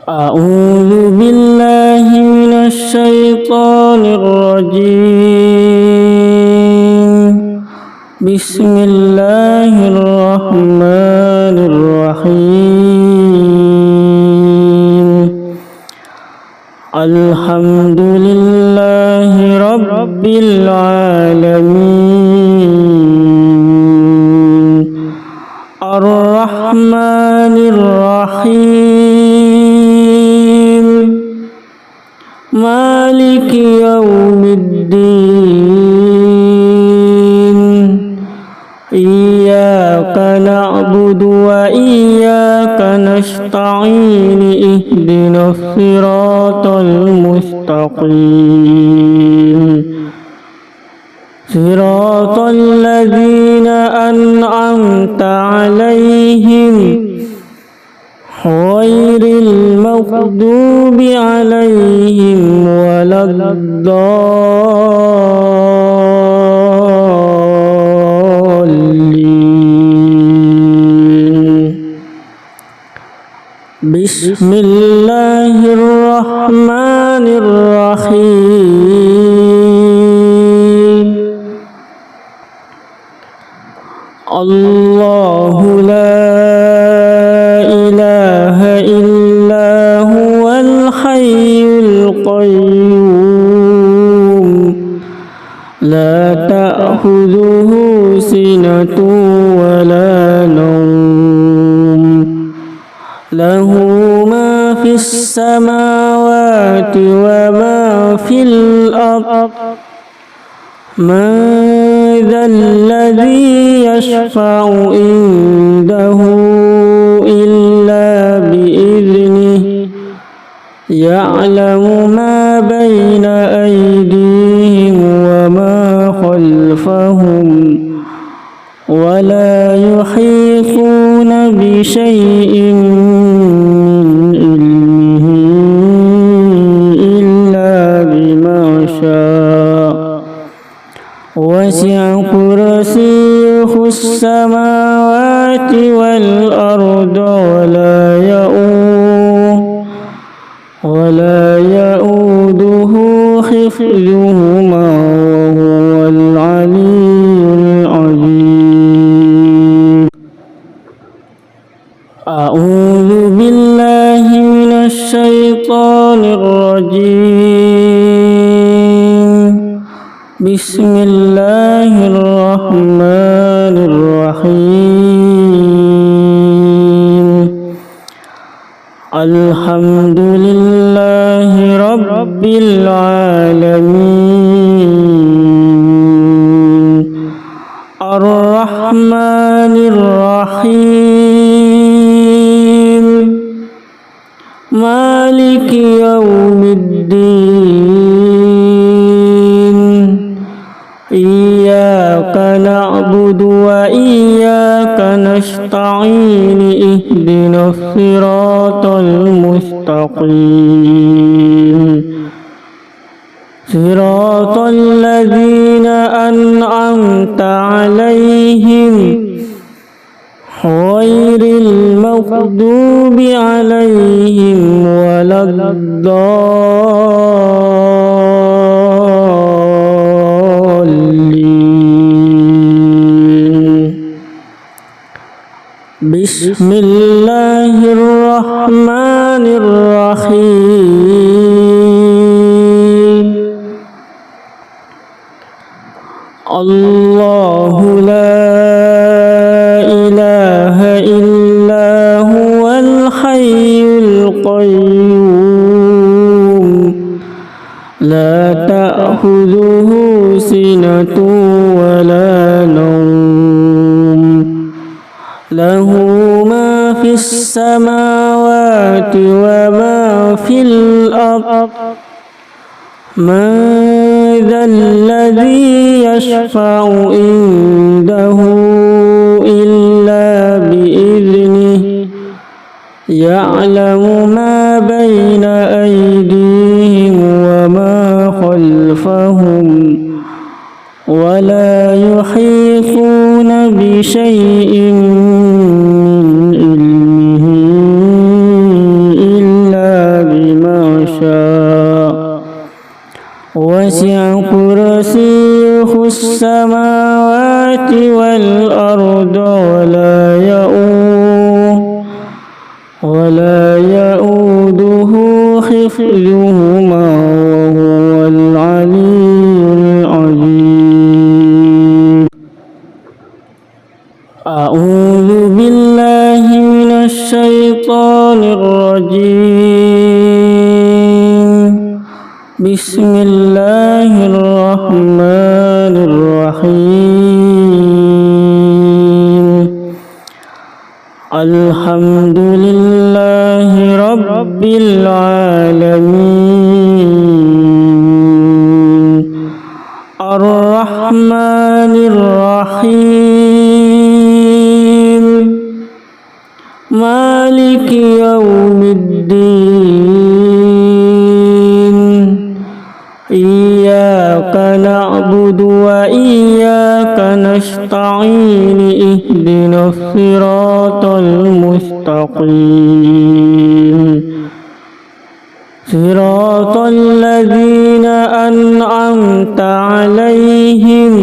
أعوذ بالله من الشيطان الرجيم. بسم الله الرحمن الرحيم. الحمد لله رب العالمين الرحمن الرحيم مالك يوم الدين. إياك نعبد وإياك نستعين. اهدنا الصراط المستقيم صراط الذين أنعمت عليهم غير المغضوب عليهم ولا الضالين. بسم الله الرحمن الرحيم. الله لا إله إلا هو الحي القيوم لا تأخذه سنة ولا نوم له ما في السماوات وما في الأرض. من ذا الذي يشفع عنده إلا بإذنه. يعلم ما بين أيديهم وما خلفهم ولا يحيطون بشيء من علمه إلا بما شاء. وسع كرسيه السماوات والأرض ولا يؤوده حفظهما وهو العلي العظيم. أعوذ بالله من الشيطان الرجيم. بسم الله الرحمن الرحيم. الحمد لله رب العالمين الرحمن الرحيم مالك يوم الدين. إياك نعبد وإياك نستعين. اهدنا الصراط المستقيم صراط الذين أنعمت عليهم غير المغضوب عليهم ولا الضالين. بسم الله الرحمن الرحيم. الله لا إله إلا هو الحي القيوم لا تأخذه سنة ولا نوم له ما في السماوات وما في الأرض. من ذا الذي يشفع عنده إلا بإذنه. يعلم ما بين أيديهم وما خلفهم ولا يحيطون بشيء من علمه السماوات والأرض ولا يؤوده حفظهما وهو العلي العظيم. أعوذ بالله من الشيطان الرجيم. بسم الله الرحمن الرحيم. الحمد لله رب العالمين الرحمن الرحيم مالك يوم الدين إياك نعبد وإياك نستعين اهدنا الصراط المستقيم صراط الذين أنعمت عليهم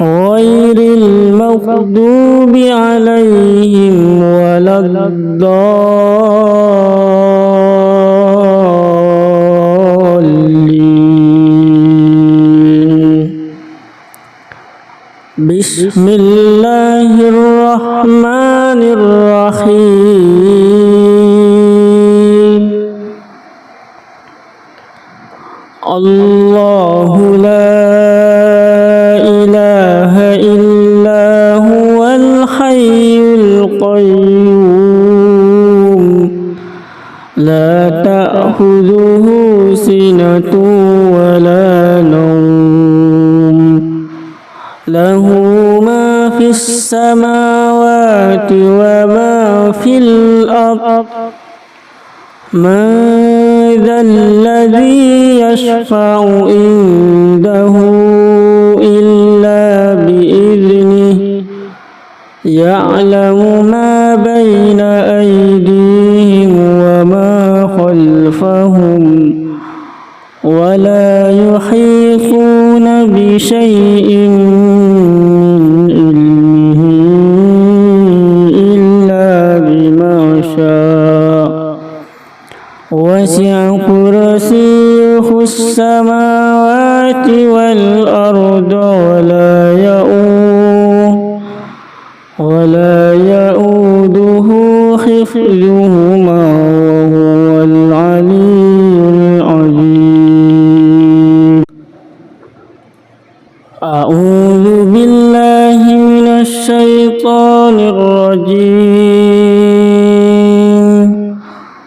غير المغضوب عليهم ولا الضالين. بسم الله الرحمن الرحيم. الله لا إله إلا هو الحي القيوم لا تأخذه سنة ولا نوم له ما في السماوات وما في الأرض من ذا الذي يشفع عنده إلا بإذنه يعلم ما بين أيديهم وما خلفهم ولا يحيطون بشيء من علمه إلا بما شاء وسع كرسيه السماوات والأرض ولا يؤوده حفظهما وهو العلي العظيم. أعوذ بالله من الشيطان الرجيم.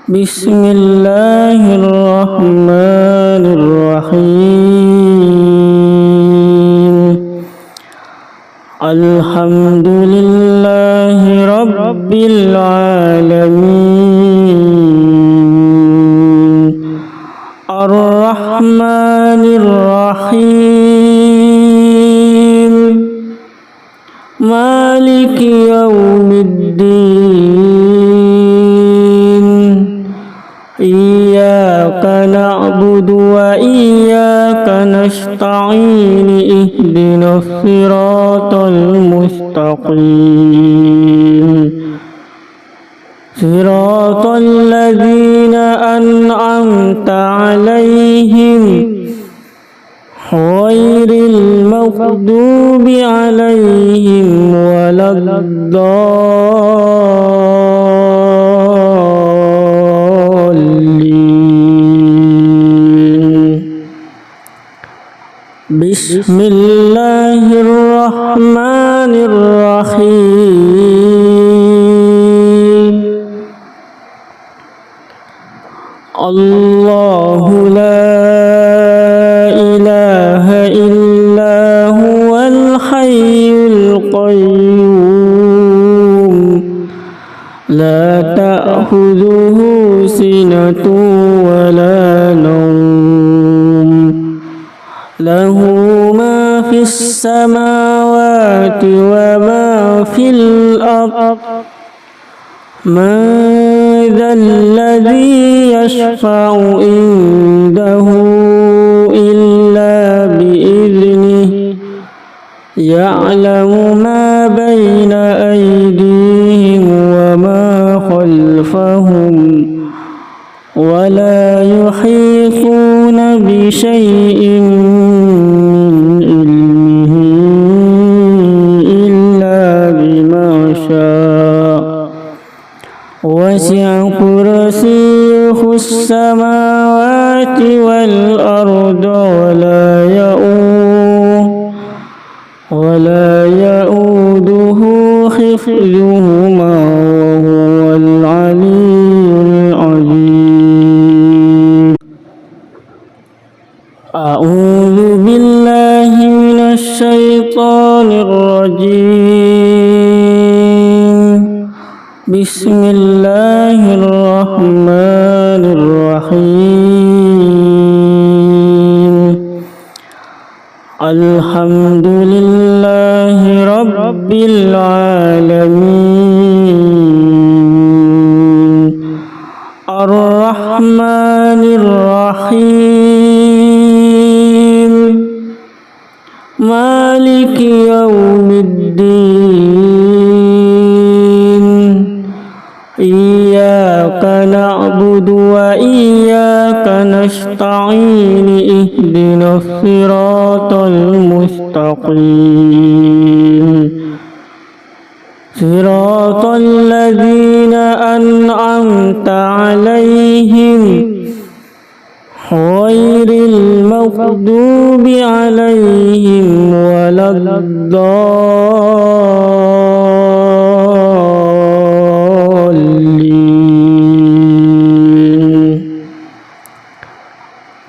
بسم الله الرحمن الرحيم. الحمد لله رب العالمين الرحمن الرحيم مالك يوم الدين إياك نعبد وإياك نستعين اهدنا الصراط المستقيم صراط الذين أنعمت عليهم غير المغضوب عليهم ولا الضالين. بسم الله الرحمن الرحيم. الله لا إله إلا هو الحي القيوم لا تأخذه سنة ولا نوم له ما في السماوات وما في الأرض من ذا الذي يشفع عنده إلا بإذنه يعلم ما بين أيديهم وما خلفهم ولا يحيطون بشيء من علمه إلا بما شاء وسع كرسيه السماوات والأرض ولا يؤوده حفظهما وهو العلي العظيم. أعوذ بالله من الشيطان الرجيم. بسم الله الرحمن الرحيم. الحمد لله رب العالمين الرحمن الرحيم مالك يوم الدين إياك نعبد وإياك نستعين اهدنا الصراط المستقيم صراط الذين أنعمت عليهم غير المغضوب عليهم ولا الضالين.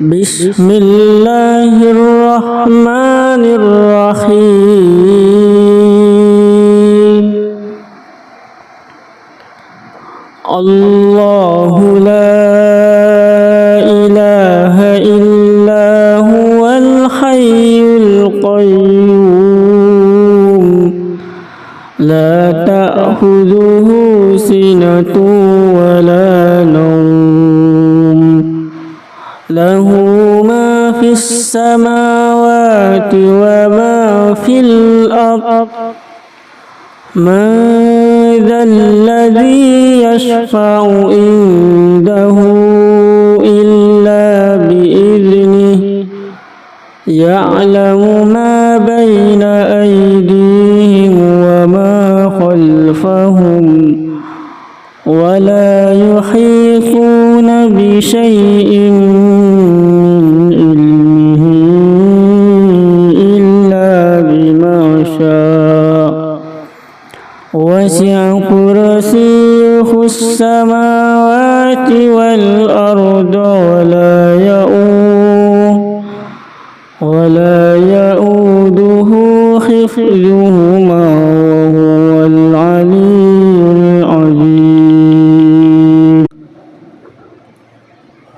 بسم الله الرحمن الرحيم. الله لا إله إلا هو الحي القيوم لا تأخذه سنة ولا نوم له ما في السماوات وما في الأرض من ذا الذي يشفع عنده إلا بإذنه يعلم ما بين أيديهم وما خلفهم ولا يحيطون بشيء من علمه إلا بما شاء وسع كرسيه السماوات والأرض ولا يؤوده حفظهما وهو العلي العظيم.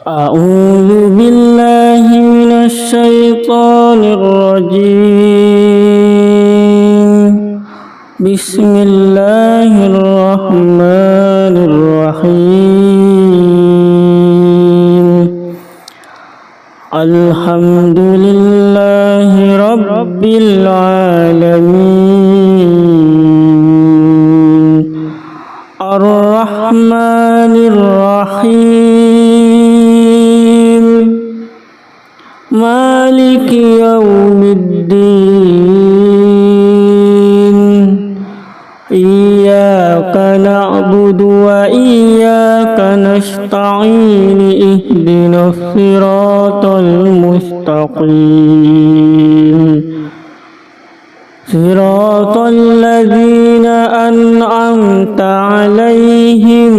أعوذ بالله من الشيطان الرجيم. بسم الله الرحمن الرحيم. الحمد لله رب العالمين الرحمن الرحيم مالك يوم الدين إياك نعبد وإياك نستعين اهدنا الصراط المستقيم صراط الذين أنعمت عليهم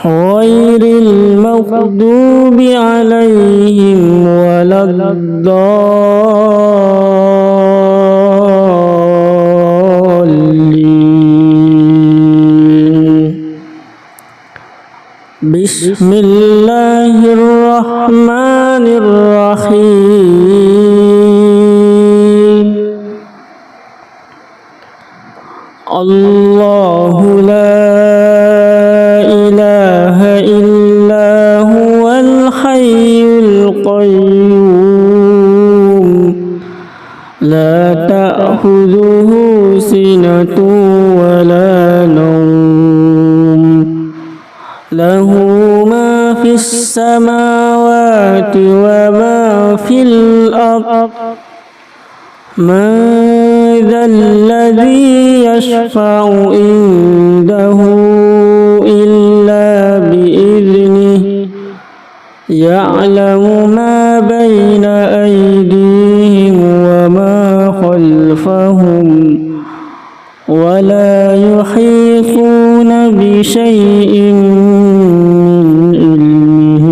غير المغضوب عليهم ولا الضالين. بسم الله الرحمن الرحيم. الله لا إله إلا هو الحي القيوم لا له ما في السماوات وما في الأرض من ذا الذي يشفع عنده إلا بإذنه يعلم ما بين أيديهم وما خلفهم ولا يحيطون بشيء من علمه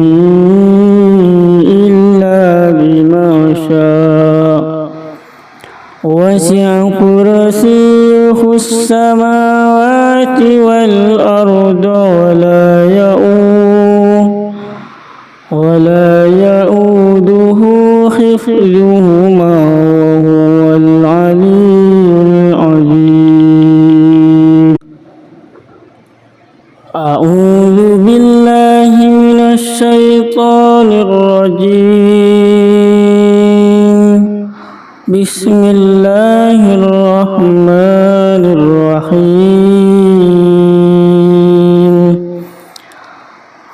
إلا بما شاء وسع كرسيه السماوات والأرض ولا يؤوده حفظهما وهو العلي العظيم. أعوذ بالله من الشيطان الرجيم. بسم الله الرحمن الرحيم.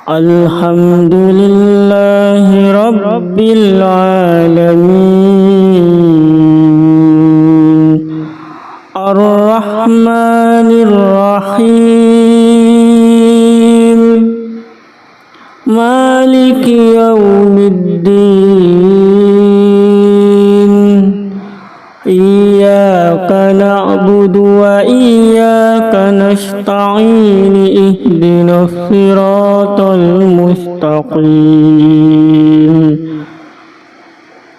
الحمد لله رب العالمين الرحمن الرحيم مالك يوم الدين إياك نعبد وإياك نستعين اهدنا الصراط المستقيم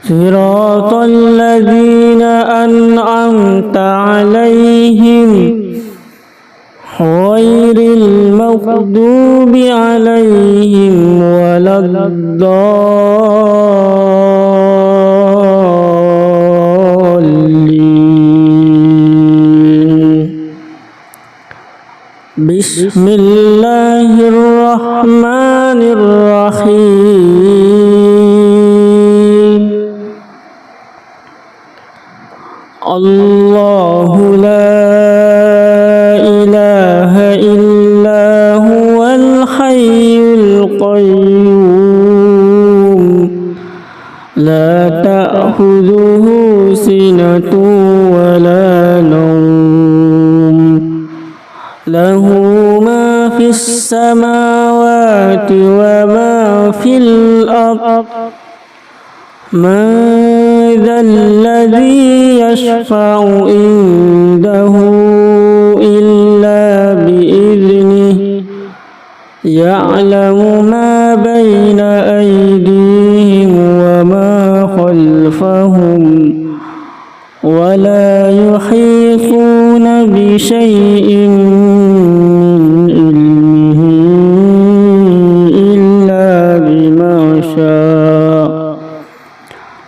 صراط الذين أنعمت عليهم غير المغضوب عليهم ولا الضالين. بسم الله الرحمن الرحيم. الله لا إله إلا هو الحي القيوم لا تأخذه سنة ولا نوم له ما في السماوات وما في الأرض من ذا الذي يشفع عنده إلا بإذنه يعلم ما بين أيديهم وما خلفهم ولا يحيطون بشيء من علمه إلا بما شاء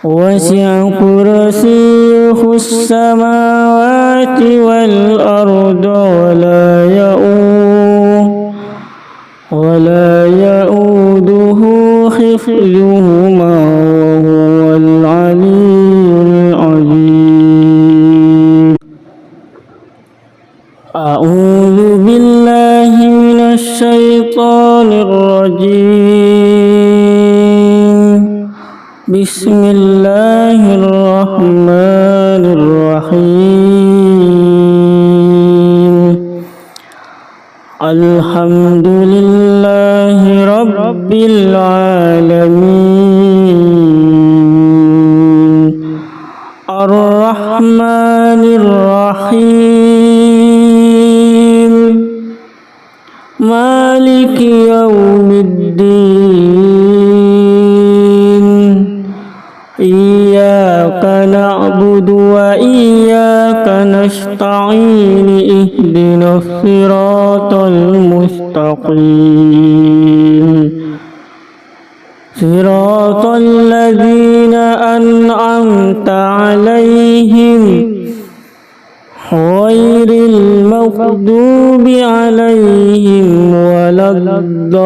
وسع كرسيه السماوات والأرض ولا يؤوده حفظهما وهو العلي العظيم. أعوذ بالله من الشيطان الرجيم. بسم الله الرحمن الرحيم. الحمد لله رب العالمين الرحمن الرحيم مالك يوم الدين إياك نعبد وإياك نستعين اهدنا الصراط المستقيم صراط الذين أنعمت عليهم غير المغضوب عليهم ولا الضالين.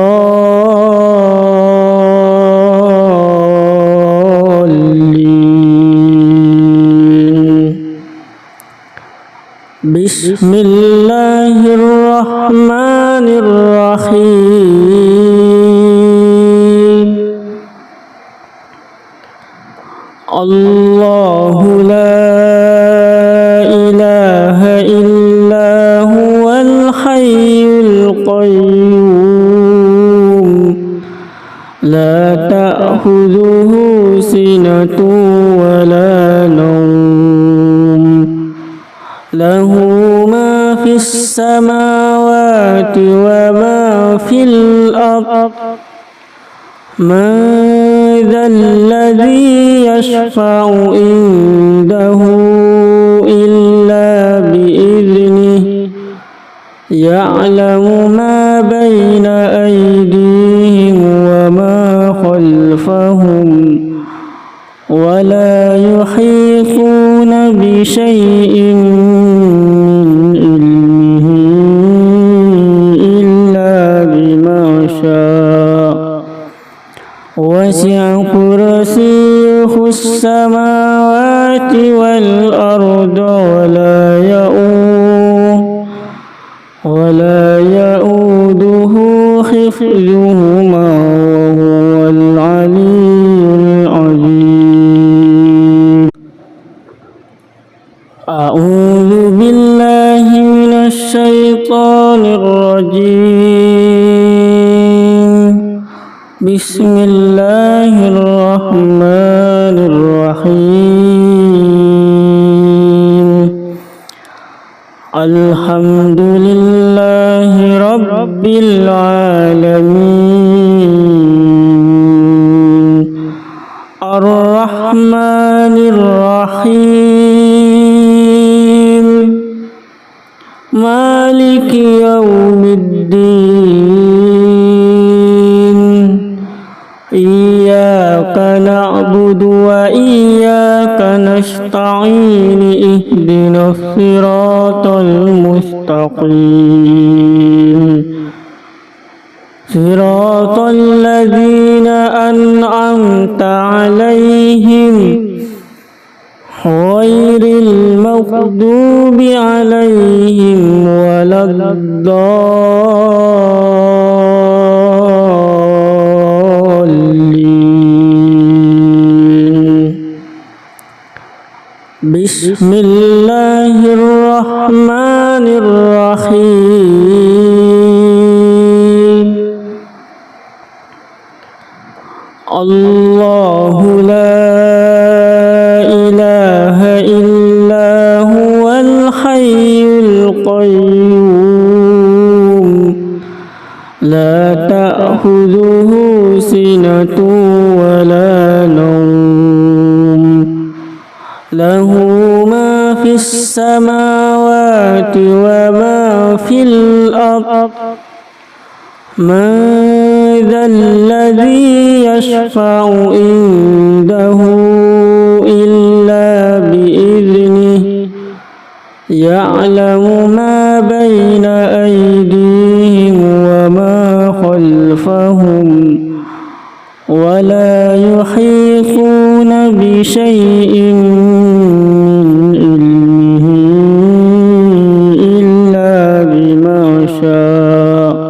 بسم الله الرحمن الرحيم. الله لا إله إلا هو الحي القيوم لا تأخذه سنة ولا نوم له ما في السماوات وما في الأرض من ذا الذي يشفع عنده إلا بإذنه يعلم ما بين أيديهم وما خلفهم ولا يحيطون بشيء من علمه إلا بما شاء وسع كرسيه السماوات والأرض ولا يؤوده حفظهما وهو العلي العظيم أعوذ بالله من الشيطان الرجيم بسم الله الرحمن الرحيم الحمد لله رب العالمين الرحمن الرحيم مالك يوم الدين إياك نعبد وإياك نستعين اهدنا الصراط المستقيم صراط الذين أنعمت عليهم غير المغضوب عليهم ولا الضالين بسم الله الرحمن الرحيم الله لا إله إلا هو الحي القيوم لا تأخذه سنة ولا نوم له ما في السماوات وما في الأرض من ذا الذي يشفع عنده إلا بإذنه يعلم ما بين أيديهم وما خلفهم ولا يحيطون بشيء من علمه إلا بما شاء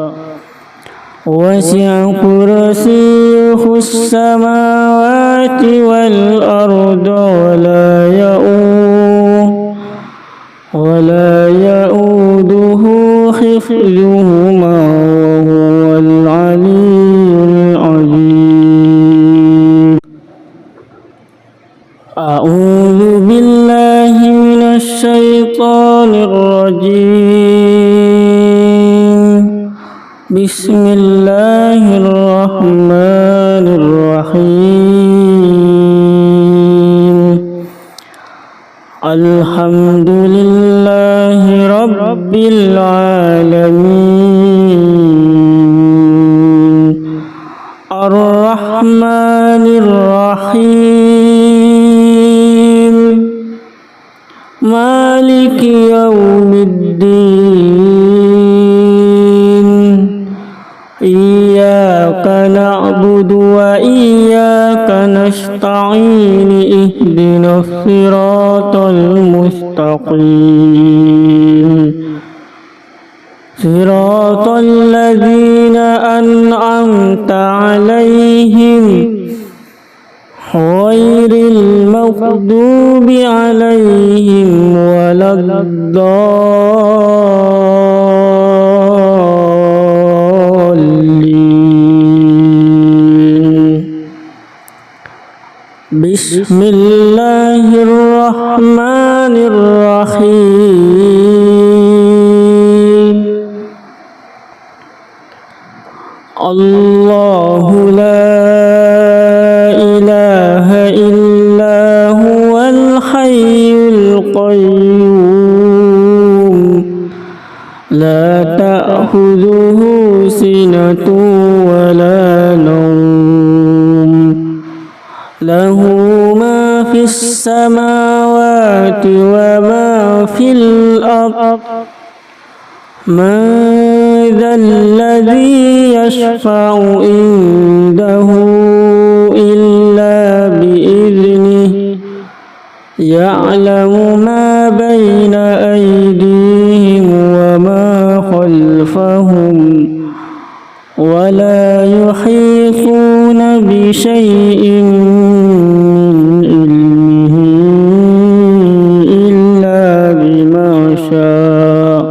وسع كرسيه السماوات والأرض ولا يؤوده حفظهما وهو العلي العظيم أعوذ بالله من الشيطان الرجيم بسم الله الرحمن الرحيم الحمد لله رب العالمين الرحمن الرحيم مالك يوم الدين إياك نعبد وإياك نستعين اهدنا الصراط المستقيم صراط الذين أنعمت عليهم غير غير المغضوب عليهم ولا الضالين. بسم الله الرحمن الرحيم. الله لا إله إلا هو الحي القيوم لا تأخذه سنة ولا نوم له ما في السماوات وما في الأرض من ذا الذي يشفع عنده إلا بإذنه يعلم ما بين أيديهم وما خلفهم ولا يحيطون بشيء من علمه إلا بما شاء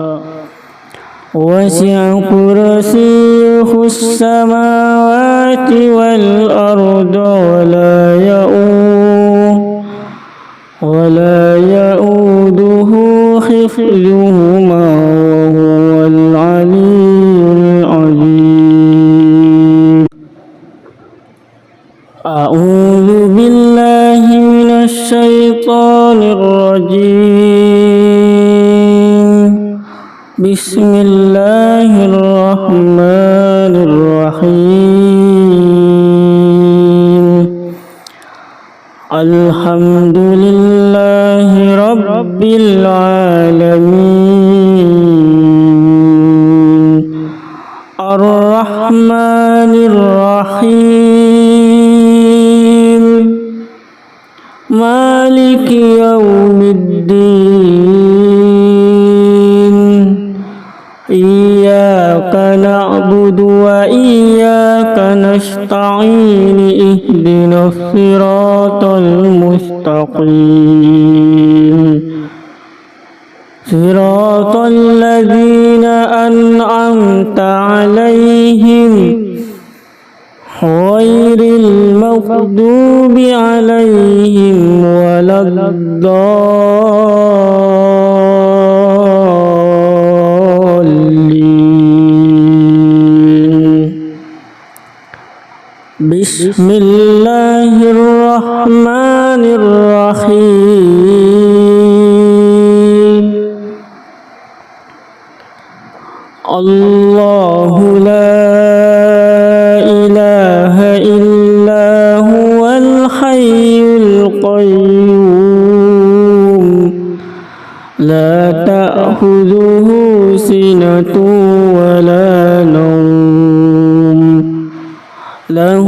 وسع كرسيه السماوات والأرض ولا يؤوده حفظهما وهو العلي العظيم. أعوذ بالله من الشيطان الرجيم. بسم الله الرحمن الرحيم. الحمد لله رب العالمين الرحمن الرحيم مالك يوم الدين إياك نعبد وإياك نستعين اهدنا الصراط المستقيم صراط الذين أنعمت عليهم غير المغضوب عليهم ولا الضالين. بسم الله الرحمن الرحيم. الله لا إله إلا هو الحي القيوم لا تأخذه سنة ولا نوم له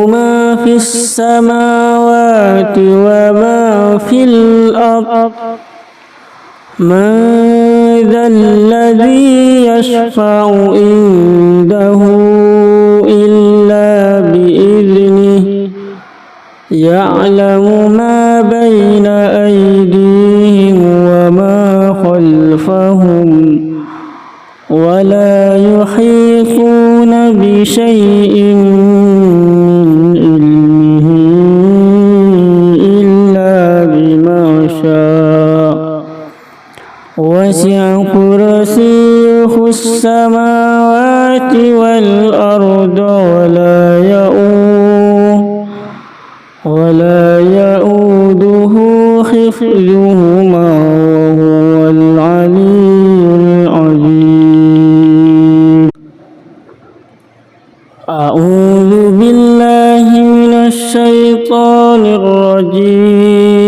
ما في السماوات وما في الأرض من ذا الذي يشفع عنده إلا بإذنه يعلم ما بين أيديهم وما خلفهم ولا يحيطون بشيء من علمه إلا بما شاء وسع كرسيه السماوات والأرض ولا يؤوده حفظهما وهو العلي العظيم. أعوذ بالله من الشيطان الرجيم.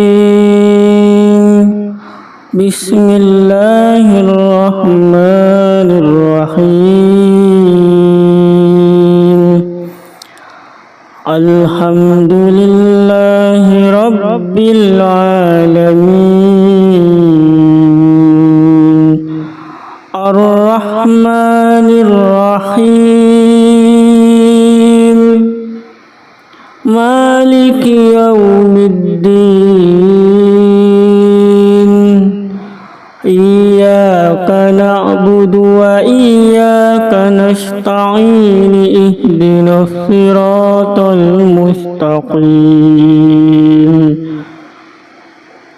بسم الله الرحمن الرحيم. الحمد لله رب العالمين الرحمن الرحيم مالك يوم الدين إياك نعبد وإياك نستعين اهدنا الصراط المستقيم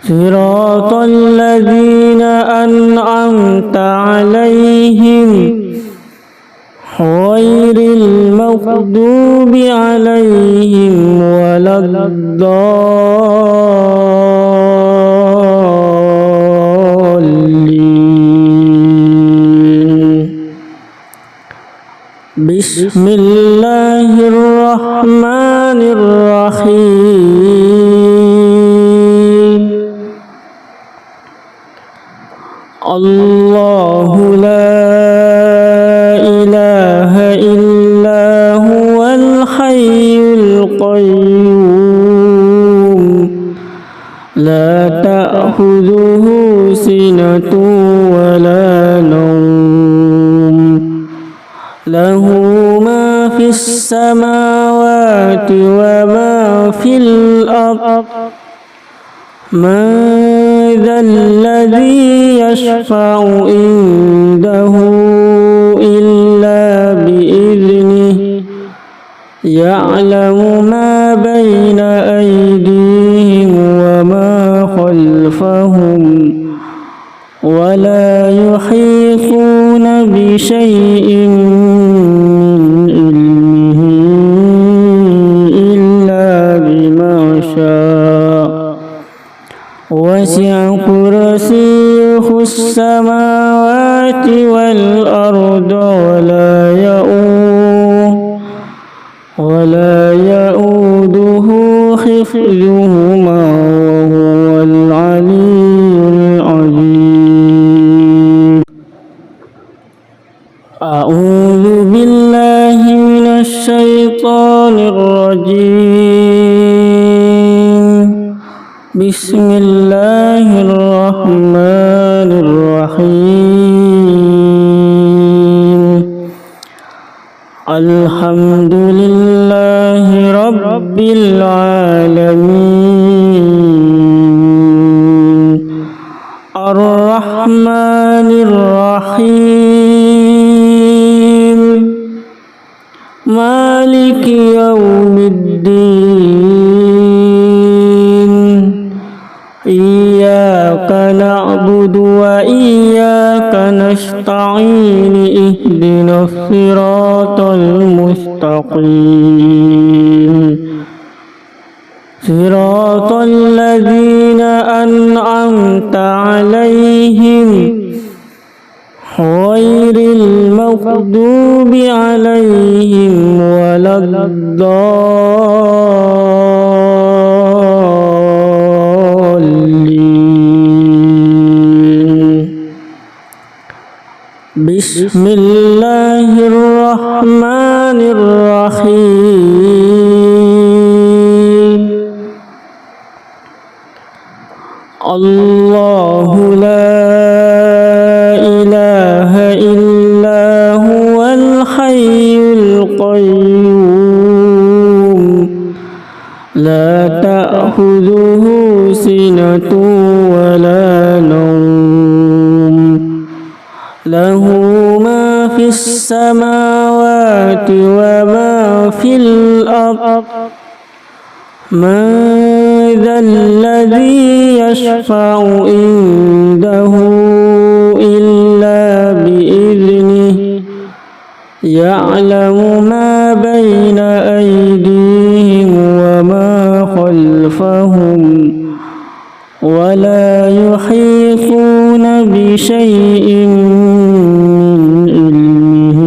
صراط الذين أنعمت عليهم غير المغضوب عليهم ولا الضالين بسم الله الرحمن الرحيم الله لا إله إلا هو الحي القيوم لا تأخذه سنة ولا نوم له ما في السماوات وما في الأرض من ذا الذي يشفع عنده إلا بإذنه يعلم ما بين أيديهم وما خلفهم ولا يحيطون بشيء من علمه إلا بما شاء وسع كرسيه السماوات والأرض ولا يؤوده حفظهما وهو العلي العظيم أعوذ بالله من الشيطان الرجيم بسم الله الرحمن الرحيم الحمد لله رب العالمين الرحمن الرحيم مالك يوم الدين إياك نعبد وإياك نستعين اهدنا الصراط المستقيم صراط الذين أنعمت عليهم غير المغضوب عليهم ولا الضالين بسم الله الرحمن الرحيم الله لا إله إلا هو الحي القيوم لا تأخذه سنة ولا نوم له ما في السماوات وما في الأرض من ذا الذي يشفع عنده إلا بإذنه يعلم ما بين أيديهم وما خلفهم ولا يحيطون بشيء من علمه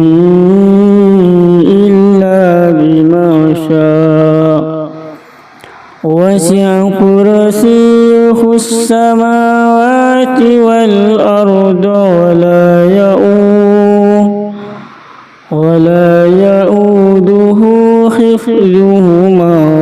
إلا بما شاء وسع كرسيه السماوات والأرض ولا يؤوده حفظهما